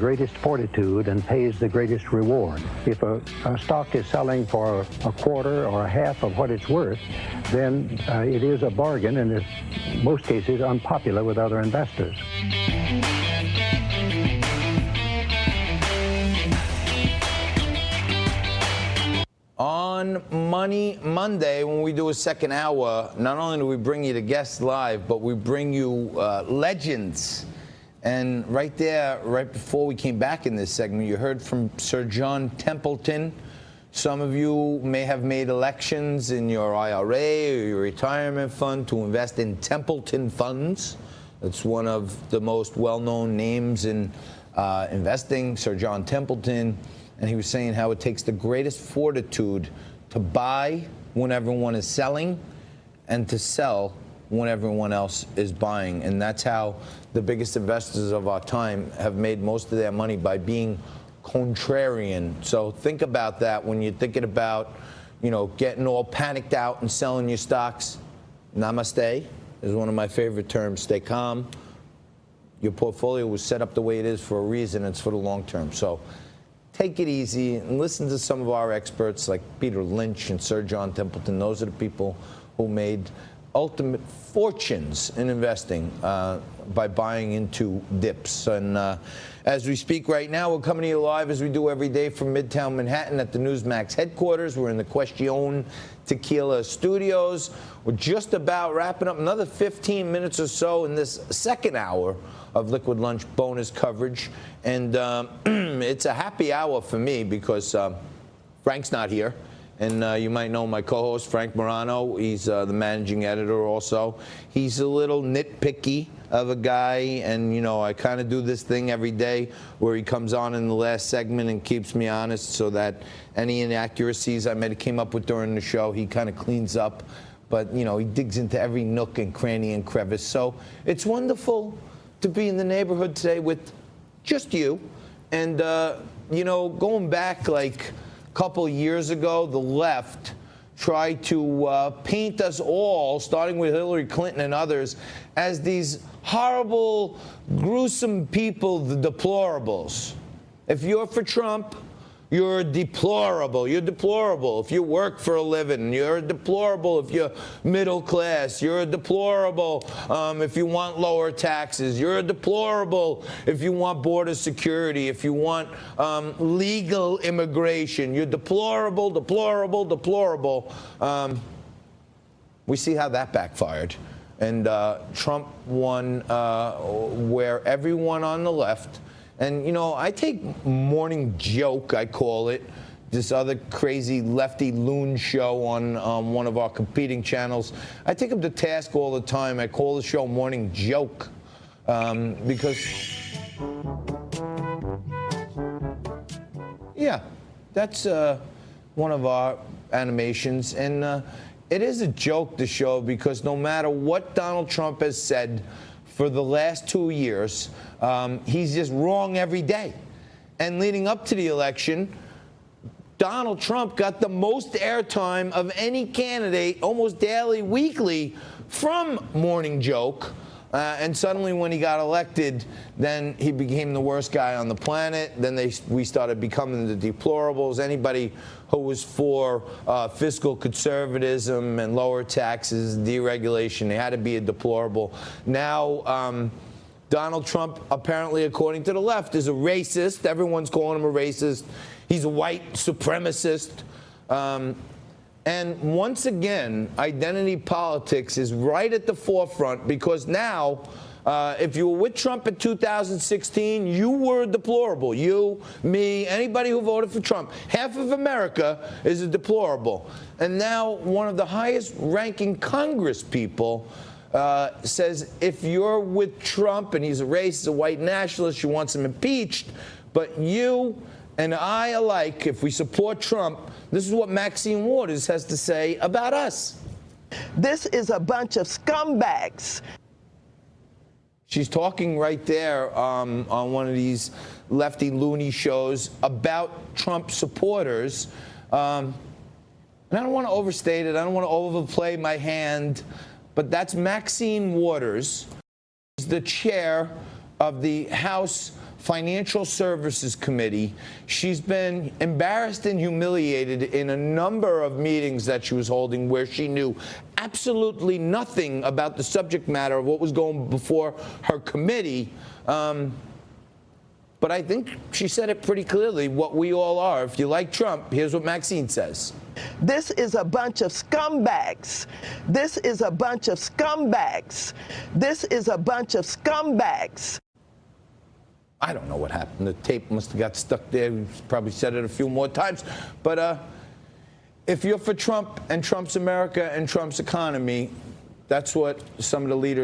Greatest fortitude and pays the greatest reward. If a stock is selling for a quarter or a half of what it's worth, then it is a bargain and is, in most cases, unpopular with other investors. On Money Monday, when we do a second hour, not only do we bring you the guests live, but we bring you legends. And right there, right before we came back in this segment, you heard from Sir John Templeton. Some of you may have made elections in your IRA or your retirement fund to invest in Templeton funds. It's one of the most well-known names in investing, Sir John Templeton. And he was saying how it takes the greatest fortitude to buy when everyone is selling and to sell when everyone else is buying. And that's how the biggest investors of our time have made most of their money, by being contrarian. So think about that when you're thinking about, you know, getting all panicked out and selling your stocks. Namaste is one of my favorite terms. Stay calm. Your portfolio was set up the way it is for a reason. It's for the long term. So take it easy and listen to some of our experts like Peter Lynch and Sir John Templeton. Those are the people who made ultimate fortunes in investing by buying into dips. And as we speak right now, we're coming to you live, as we do every day, from Midtown Manhattan at the Newsmax headquarters. We're in the Question Tequila studios. We're just about wrapping up another 15 minutes or so in this second hour of Liquid Lunch bonus coverage. And it's a happy hour for me because Frank's not here. And you might know my co-host, Frank Morano. He's the managing editor also. He's a little nitpicky of a guy. And, you know, I kind of do this thing every day where he comes on in the last segment and keeps me honest so that any inaccuracies I might have came up with during the show, he kind of cleans up. But, you know, he digs into every nook and cranny and crevice. So it's wonderful to be in the neighborhood today with just you. And, you know, going back like couple years ago, the left tried to paint us all, starting with Hillary Clinton and others, as these horrible, gruesome people, the deplorables. If you're for Trump, you're deplorable. You're deplorable if you work for a living. You're deplorable if you're middle class. You're deplorable if you want lower taxes. You're deplorable if you want border security, if you want legal immigration. You're deplorable, deplorable, deplorable. We see how that backfired. And Trump won where everyone on the left. And, you know, I take Morning Joke, I call it, this other crazy lefty loon show on one of our competing channels. I take him to task all the time. I call the show Morning Joke because, yeah, that's one of our animations. And it is a joke, the show, because no matter what Donald Trump has said for the last 2 years, he's just wrong every day. And leading up to the election, Donald Trump got the most airtime of any candidate, almost daily, weekly, from Morning Joke. And suddenly when he got elected, then he became the worst guy on the planet. Then we started becoming the deplorables. Anybody who was for fiscal conservatism and lower taxes, deregulation, they had to be a deplorable. Now, Donald Trump, apparently, according to the left, is a racist. Everyone's calling him a racist. He's a white supremacist. And once again, identity politics is right at the forefront, because now, if you were with Trump in 2016, you were deplorable. You, me, anybody who voted for Trump. Half of America is a deplorable. And now one of the highest ranking Congress people says if you're with Trump and he's a racist, a white nationalist, you want him impeached, but you and I alike, if we support Trump, this is what Maxine Waters has to say about us. This is a bunch of scumbags. She's talking right there on one of these lefty loony shows about Trump supporters. And I don't want to overstate it. I don't want to overplay my hand. But that's Maxine Waters, the chair of the House Financial Services Committee. She's been embarrassed and humiliated in a number of meetings that she was holding where she knew absolutely nothing about the subject matter of what was going before her committee. But I think she said it pretty clearly, what we all are. If you like Trump, here's what Maxine says. This is a bunch of scumbags. This is a bunch of scumbags. This is a bunch of scumbags. I don't know what happened. The tape must have got stuck there. We probably said it a few more times. But if you're for Trump and Trump's America and Trump's economy, that's what some of the leaders